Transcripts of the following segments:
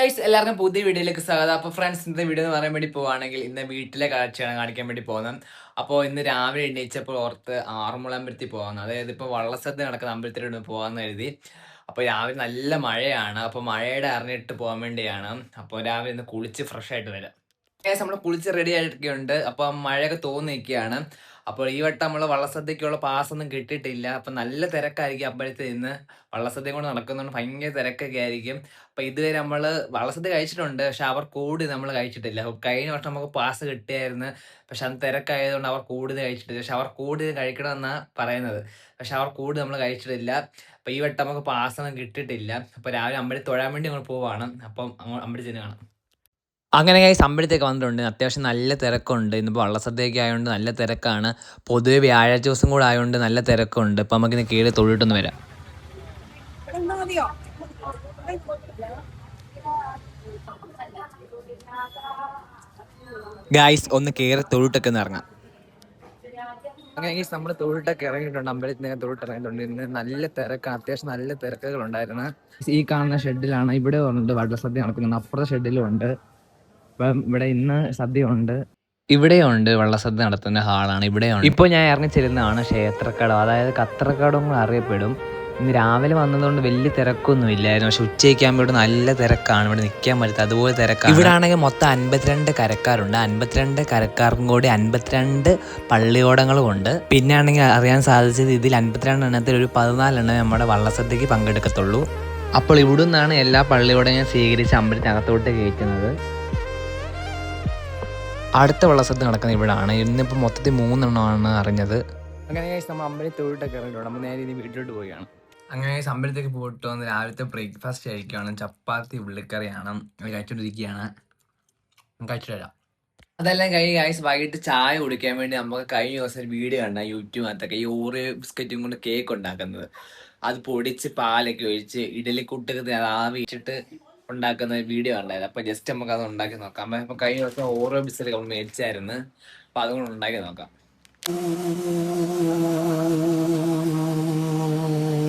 Guys എല്ലാവർക്കും പുതിയ വീഡിയോയിലേക്ക് സ്വാഗതം. അപ്പോൾ ഫ്രണ്ട്സ് ഇന്നത്തെ വീഡിയോ എന്ന് പറയാൻ വേണ്ടി പോവുകയാണെങ്കിൽ ഇന്ന് വീട്ടിലെ കാഴ്ചയാണ് കാണിക്കാൻ വേണ്ടി പോകുന്നത്. അപ്പോൾ ഇന്ന് രാവിലെ എണീച്ചപ്പോൾ ഓർത്ത് ആറന്മുള അമ്പലത്തിൽ പോകാമെന്ന്, അതായത് ഇപ്പോൾ വള്ളസദ്യ നടക്കുന്ന അമ്പലത്തിലൊന്ന് പോകാമെന്ന് എഴുതി. അപ്പോൾ രാവിലെ നല്ല മഴയാണ്, അപ്പോൾ മഴയുടെ അറിഞ്ഞിട്ട് പോകാൻ വേണ്ടിയാണ്. അപ്പോൾ രാവിലെ ഇന്ന് കുളിച്ച് ഫ്രഷ് ആയിട്ട് വരാം. നമ്മൾ കുളിച്ച് റെഡി ആയിട്ടൊക്കെ ഉണ്ട്. അപ്പം മഴയൊക്കെ തോന്നി നിൽക്കുകയാണ്. അപ്പോൾ ഈ വട്ടം നമ്മൾ വള്ളസദ്യക്കുള്ള പാസ്സൊന്നും കിട്ടിയിട്ടില്ല. അപ്പം നല്ല തിരക്കായിരിക്കും അമ്പലത്തിൽ നിന്ന്. വള്ളസദ്യ കൊണ്ട് നടക്കുന്നതുകൊണ്ട് ഭയങ്കര തിരക്കൊക്കെ ആയിരിക്കും. അപ്പം ഇതുവരെ നമ്മൾ വള്ളസദ്യ കഴിച്ചിട്ടുണ്ട്, പക്ഷെ അവർ കൂടി നമ്മൾ കഴിച്ചിട്ടില്ല. കഴിഞ്ഞ വർഷം നമുക്ക് പാസ് കിട്ടിയായിരുന്നു, പക്ഷെ അന്ന് തിരക്കായതുകൊണ്ട് അവർ കൂടുതൽ കഴിച്ചിട്ടില്ല. പക്ഷെ അവർ കൂടുതൽ കഴിക്കണമെന്നാണ് പറയുന്നത്, പക്ഷെ അവർ കൂടുതൽ നമ്മൾ കഴിച്ചിട്ടില്ല. അപ്പം ഈ വട്ടം നമുക്ക് പാസ്സൊന്നും കിട്ടിയിട്ടില്ല. അപ്പോൾ രാവിലെ അമ്പലത്തിൽ തൊഴാൻ വേണ്ടി നമ്മൾ പോവാണ്. അപ്പം അമ്പലത്തിൽ കാണാം. അങ്ങനെ അമ്പലത്തേക്ക് വന്നിട്ടുണ്ട്. അത്യാവശ്യം നല്ല തിരക്കുണ്ട്. ഇന്നിപ്പോൾ വള്ളസദ്യയൊക്കെ ആയതുകൊണ്ട് നല്ല തിരക്കാണ്. പൊതുവെ വ്യാഴാഴ്ച ദിവസം കൂടെ ആയതുകൊണ്ട് നല്ല തിരക്കുണ്ട്. ഇപ്പം നമുക്കിന്ന് കീഴിൽ തൊഴിലിട്ടൊന്ന് വരാം. ഗായ്സ് ഒന്ന് കയറി തൊഴിട്ടൊക്കെ ഒന്ന് ഇറങ്ങാം. അങ്ങനെ നമ്മൾ തൊഴിട്ടൊക്കെ ഇറങ്ങിയിട്ടുണ്ട്. അമ്പലത്തിൽ നിന്ന് തൊഴിട്ട് ഇറങ്ങിയിട്ടുണ്ട്. ഇന്ന് നല്ല തിരക്കാണ്, അത്യാവശ്യം നല്ല തിരക്കുകൾ ഉണ്ടായിരുന്നു. ഈ കാണുന്ന ഷെഡിലാണ് ഇവിടെ ഉണ്ട് വള്ളസദ്യ നടക്കുന്നത്. അപ്പുറത്തെ ഷെഡിലും ഉണ്ട്. ഇപ്പം ഇവിടെ ഇന്ന് സദ്യ ഉണ്ട്. ഇവിടെയുണ്ട് വള്ളസദ്യ നടത്തുന്ന ഹാളാണ്. ഇവിടെയുണ്ട്. ഇപ്പോൾ ഞാൻ ഇറങ്ങിച്ചെല്ലുന്നതാണ് ക്ഷേത്രക്കടം, അതായത് കത്രക്കടം എന്ന് അറിയപ്പെടും. ഇന്ന് രാവിലെ വന്നതുകൊണ്ട് വലിയ തിരക്കൊന്നും ഇല്ലായിരുന്നു, പക്ഷെ ഉച്ചയ്ക്ക് ആകുമ്പോൾ ഇവിടെ നല്ല തിരക്കാണ്. ഇവിടെ നിൽക്കാൻ പറ്റത്തില്ല, അതുപോലെ തിരക്കാണ്. ഇവിടെ ആണെങ്കിൽ മൊത്തം 52 കരക്കാരുണ്ട്. 52 കരക്കാർക്കും കൂടി 52 പള്ളിയോടങ്ങളും ഉണ്ട്. പിന്നെ ആണെങ്കിൽ അറിയാൻ സാധിച്ചത് ഇതിൽ 52 എണ്ണത്തിൽ ഒരു 14 എണ്ണം നമ്മുടെ വള്ളസദ്യക്ക് പങ്കെടുക്കത്തുള്ളൂ. അപ്പോൾ ഇവിടെ നിന്നാണ് എല്ലാ പള്ളിയോടങ്ങളും സ്വീകരിച്ച് അമ്പലത്തിനകത്തോട്ട് കയറ്റുന്നത്. അടുത്ത വള്ളസദ്യ നടക്കുന്നത് ഇവിടെയാണ്. ഇന്നിപ്പോൾ മൊത്തത്തിൽ 3 എണ്ണമാണ് അറിഞ്ഞത്. അങ്ങനെ നമ്മൾ അമ്പലത്തിൽ തൊഴിട്ടൊക്കെ ഇറങ്ങിയിട്ടുണ്ട്. നമ്മൾ നേരെ ഇനി വീട്ടിലോട്ട് പോവുകയാണ്. അങ്ങനെ അമ്പലത്തേക്ക് പോയിട്ട് വന്ന് രാവിലത്തെ ബ്രേക്ക്ഫാസ്റ്റ് കഴിക്കുകയാണ്. ചപ്പാത്തി ഉള്ളിക്കറിയാണ്, അത് കഴിച്ചോണ്ടിരിക്കുകയാണ്. കഴിച്ചിട്ട് വരാം. അതെല്ലാം ഗൈസ് വൈകിട്ട് ചായ കുടിക്കാൻ വേണ്ടി നമുക്ക് കഴിഞ്ഞ ദിവസം ഒരു വീഡിയോ കണ്ട യൂട്യൂബിനകത്തൊക്കെ ഈ ഓറിയോ ബിസ്ക്കറ്റും കൊണ്ട് കേക്ക് ഉണ്ടാക്കുന്നത്. അത് പൊടിച്ച് പാലൊക്കെ ഒഴിച്ച് ഇഡലിക്കുട്ടൊക്കെ ആവിച്ചിട്ട് ഉണ്ടാക്കുന്ന വീഡിയോ ഉണ്ടായത്. അപ്പൊ ജസ്റ്റ് നമുക്ക് അത് ഉണ്ടാക്കി നോക്കാം. അപ്പൊ കഴിഞ്ഞ ദിവസം ഓറിയോ ബിസ്ക്കറ്റ് നമ്മൾ മേടിച്ചായിരുന്നു, അപ്പൊ അതുകൊണ്ട് ഉണ്ടാക്കി നോക്കാം.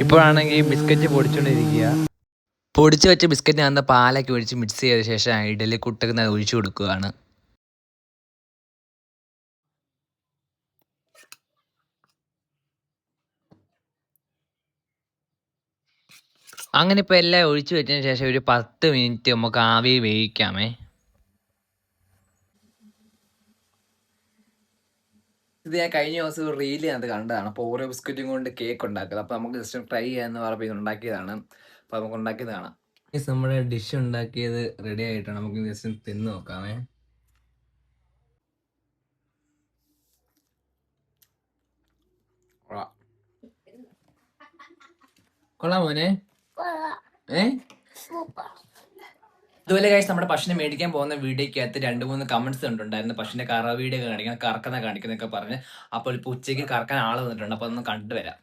ഇപ്പോഴാണെങ്കിൽ ബിസ്ക്കറ്റ് പൊടിച്ചോണ്ടിരിക്കുക. പൊടിച്ച് വെച്ച ബിസ്ക്കറ്റിനകത്ത് പാലൊക്കെ ഒഴിച്ച് മിക്സ് ചെയ്ത ശേഷം ഇഡലിക്കുട്ടൊക്കെ ഒഴിച്ചു കൊടുക്കുകയാണ്. അങ്ങനെ ഇപ്പോൾ എല്ലാം ഒഴിച്ചു വെച്ചതിന് ശേഷം ഒരു 10 മിനിറ്റ് നമുക്ക് ആവി വേവിക്കാമേ. ഇത് ഞാൻ കഴിഞ്ഞ ദിവസം ഒരു റീലിനകത്ത് കണ്ടതാണ്. അപ്പോൾ ഓരോ ബിസ്ക്കറ്റും കൊണ്ട് കേക്ക് ഉണ്ടാക്കുന്നത്. അപ്പോൾ നമുക്ക് ജസ്റ്റ് ട്രൈ ചെയ്യാമെന്ന് പറഞ്ഞപ്പോൾ ഇത് ഉണ്ടാക്കിയതാണ്. അപ്പോൾ നമുക്ക് ഉണ്ടാക്കിയത് കാണാം. നമ്മുടെ ഡിഷ് ഉണ്ടാക്കിയത് റെഡി ആയിട്ടാണ്. നമുക്ക് ജസ്റ്റ് തിന്ന് നോക്കാമേ. കൊള്ളാം മോനെ. അതുപോലെ കഴിച്ച് നമ്മുടെ പശുവിനെ മേടിക്കാൻ പോകുന്ന വീഡിയോക്കകത്ത് 2-3 കമന്റ്സ് കണ്ടിട്ടുണ്ടായിരുന്നു. പശുവിന്റെ കറ വീഡിയോ കാണിക്കണം, കാണിക്കുന്നൊക്കെ പറഞ്ഞ്. അപ്പോൾ ഇപ്പോൾ ഉച്ചയ്ക്ക് കറക്കാൻ ആൾ വന്നിട്ടുണ്ട്. അപ്പോൾ ഒന്ന് കണ്ടുവരാം.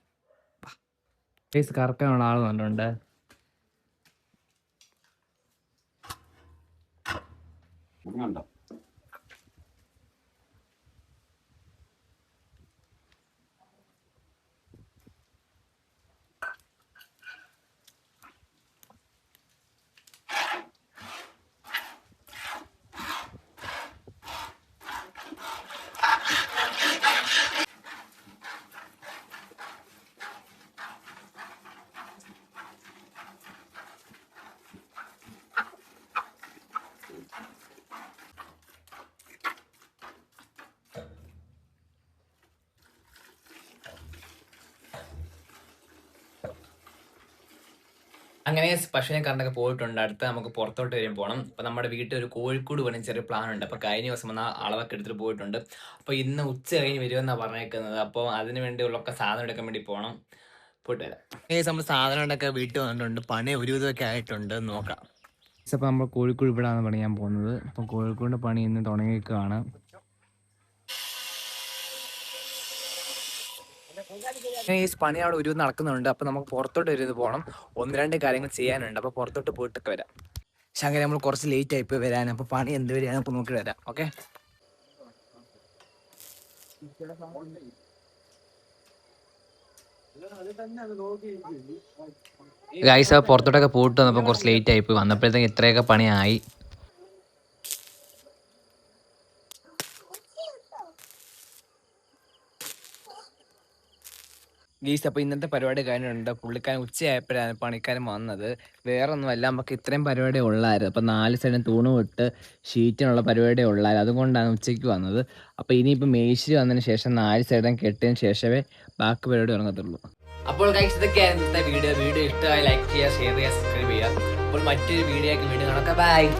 കറക്കാനുള്ള ആൾ വന്നിട്ടുണ്ട്. അങ്ങനെ പശുവിനെ കറണ്ടൊക്കെ പോയിട്ടുണ്ട്. അടുത്ത് നമുക്ക് പുറത്തോട്ട് വരും പോകണം. അപ്പോൾ നമ്മുടെ വീട്ടിൽ ഒരു കോഴിക്കൂട് പണി ചെറിയ പ്ലാൻ ഉണ്ട്. അപ്പോൾ കഴിഞ്ഞ ദിവസം വന്ന അളവൊക്കെ എടുത്തിട്ട് പോയിട്ടുണ്ട്. അപ്പോൾ ഇന്ന് ഉച്ച കഴിഞ്ഞ് വരുമെന്നാണ് പറഞ്ഞേക്കുന്നത്. അപ്പോൾ അതിന് വേണ്ടിയുള്ളൊക്കെ സാധനം എടുക്കാൻ വേണ്ടി പോകണം. പോയിട്ട് വരാം. നമ്മൾ സാധനം ഉണ്ടൊക്കെ വീട്ടിൽ വന്നിട്ടുണ്ട്. പണി ഒരു വിധമൊക്കെ ആയിട്ടുണ്ട്, നോക്കാം. അപ്പോൾ നമ്മൾ കോഴിക്കോട് ഇവിടെയാണ് പണിയാൻ പോകുന്നത്. അപ്പോൾ കോഴിക്കോടിൻ്റെ പണി ഇന്ന് തുടങ്ങിയേക്കാണ്. ഈ പണി അവിടെ ഒരു നടക്കുന്നുണ്ട്. അപ്പോൾ നമുക്ക് പുറത്തോട്ട് വരുന്നത് പോകണം. 1-2 കാര്യങ്ങൾ ചെയ്യാനുണ്ട്. അപ്പോൾ പുറത്തോട്ട് പോയിട്ടൊക്കെ വരാം. പക്ഷെ അങ്ങനെ നമ്മൾ കുറച്ച് ലേറ്റ് ആയിപ്പോയി വരാൻ. അപ്പോൾ പണി എന്ത് വരെയാണ് അപ്പോൾ നോക്കി വരാം. ഓക്കെ. ഗൈസ് ആ പുറത്തോട്ടൊക്കെ പോയിട്ട് വന്നപ്പോൾ കുറച്ച് ലേറ്റ് ആയിപ്പോയി. വന്നപ്പോഴത്തേക്ക് ഇത്രയൊക്കെ പണിയായി. ഗീസ് അപ്പോൾ ഇന്നത്തെ പരിപാടി കഴിഞ്ഞിട്ടുണ്ട്. പുള്ളിക്കാരൻ ഉച്ചയായപ്പോഴാണ് പണിക്കാരൻ വന്നത്. വേറെ ഒന്നുമല്ല, നമുക്ക് ഇത്രയും പരിപാടി ഉള്ളായിരുന്നു. അപ്പോൾ 4 സൈഡും തൂണ് വിട്ട് ഷീറ്റിനുള്ള പരിപാടി ഉള്ളായിരുന്നു. അതുകൊണ്ടാണ് ഉച്ചയ്ക്ക് വന്നത്. അപ്പോൾ ഇനിയിപ്പോൾ മേശിരി വന്നതിന് ശേഷം 4 സൈഡും കെട്ടിയതിന് ശേഷമേ ബാക്കി പരിപാടി തുടങ്ങത്തുള്ളൂ. അപ്പോൾ ഗൈസ് ഇതൊക്കെയാണ് ഇന്നത്തെ വീഡിയോ. വീഡിയോ ഇഷ്ടമായി ലൈക്ക് ചെയ്യുക, ഷെയർ ചെയ്യുക, സബ്സ്ക്രൈബ് ചെയ്യുക. അപ്പോൾ മറ്റൊരു വീഡിയോ ആക്കി വീണ്ടും കാണാം. ബൈ.